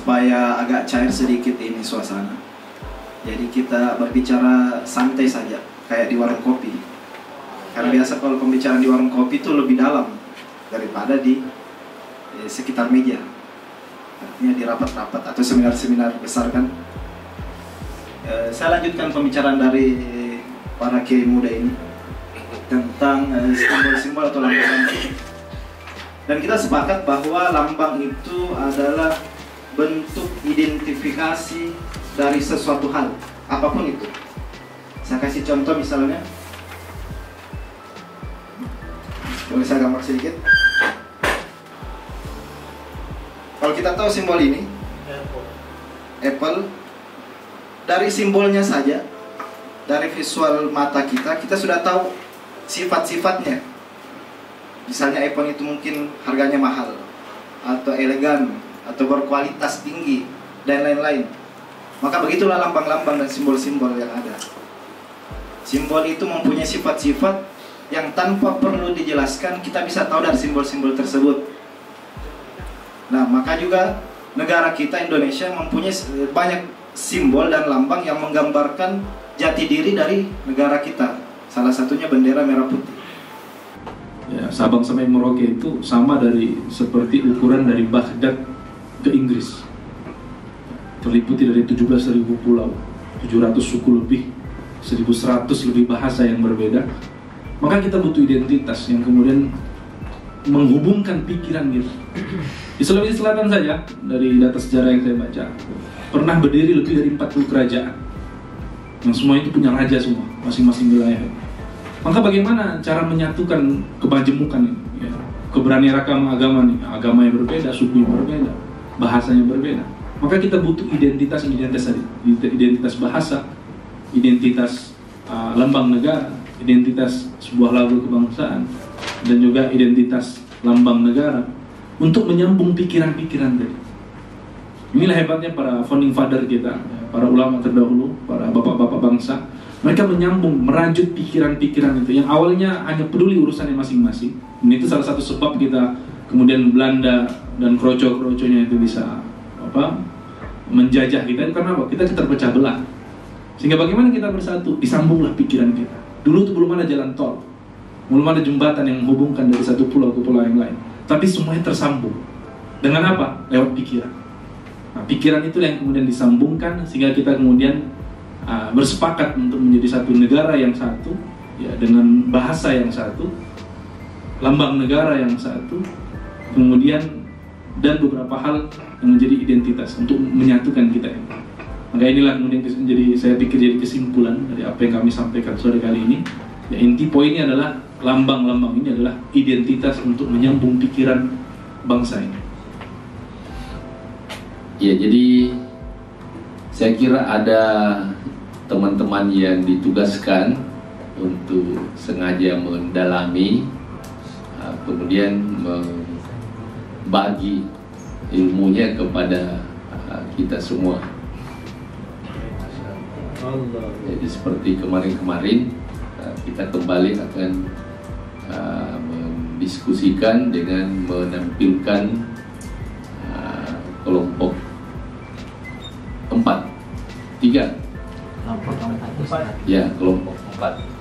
supaya agak cair sedikit ini suasana. Jadi kita berbicara santai saja, kayak di warung kopi. Karena biasa kalau pembicaraan di warung kopi itu lebih dalam daripada di sekitar meja. Artinya di rapat-rapat atau seminar-seminar besar kan. Saya lanjutkan pembicaraan dari para kiai muda ini tentang simbol-simbol atau lambang. Dan kita sepakat bahwa lambang itu adalah bentuk identifikasi dari sesuatu hal, apapun itu. Saya kasih contoh misalnya, boleh saya gambar sedikit? Kalau kita tahu simbol ini, Apple, dari simbolnya saja, dari visual mata kita sudah tahu sifat-sifatnya. Misalnya iPhone itu mungkin harganya mahal, atau elegan, atau berkualitas tinggi, dan lain-lain. Maka begitulah lambang-lambang dan simbol-simbol yang ada. Simbol itu mempunyai sifat-sifat yang tanpa perlu dijelaskan, kita bisa tahu dari simbol-simbol tersebut. Nah, maka juga negara kita Indonesia mempunyai banyak simbol dan lambang yang menggambarkan jati diri dari negara kita. Salah satunya bendera merah putih. Ya, Sabang sampai Merauke itu sama dari seperti ukuran dari Baghdad ke Inggris. Terliputi dari 17.000 pulau, 700 suku lebih, 1.100 lebih bahasa yang berbeda. Maka kita butuh identitas yang kemudian menghubungkan pikiran kita. Di Sulawesi Selatan saja, dari data sejarah yang saya baca, pernah berdiri lebih dari 40 kerajaan. Yang semua itu punya raja semua, masing-masing wilayah. Maka bagaimana cara menyatukan kemajemukan ini? Ya, keberanian agama nih, agama yang berbeda, suku yang berbeda, bahasanya berbeda. Maka kita butuh identitas bahasa, identitas lambang negara, identitas sebuah lagu kebangsaan, dan juga identitas lambang negara untuk menyambung pikiran-pikiran tadi. Inilah hebatnya para founding father kita, para ulama terdahulu, para bapak-bapak bangsa. Mereka menyambung, merajut pikiran-pikiran itu yang awalnya hanya peduli urusannya masing-masing. Ini itu salah satu sebab kita kemudian Belanda dan kroco-kroconya itu bisa menjajah kita. Karena apa? Kita terpecah belah. Sehingga bagaimana kita bersatu? Disambunglah pikiran kita. Dulu itu belum ada jalan tol, belum ada jembatan yang menghubungkan dari satu pulau ke pulau yang lain. Tapi semuanya tersambung. Dengan apa? Lewat pikiran. Nah, pikiran itu yang kemudian disambungkan sehingga kita kemudian bersepakat untuk menjadi satu negara yang satu, ya, dengan bahasa yang satu, lambang negara yang satu, kemudian dan beberapa hal yang menjadi identitas untuk menyatukan kita ini. Maka inilah kemudian menjadi, saya pikir, jadi kesimpulan dari apa yang kami sampaikan sore kali ini. Ya, inti poinnya adalah lambang-lambang ini adalah identitas untuk menyambung pikiran bangsa ini. Ya, jadi saya kira ada teman-teman yang ditugaskan untuk sengaja mendalami, kemudian membagi ilmunya kepada kita semua. Jadi seperti kemarin-kemarin kita kembali akan mendiskusikan dengan menampilkan kelompok 3. Ya, kelompok 4.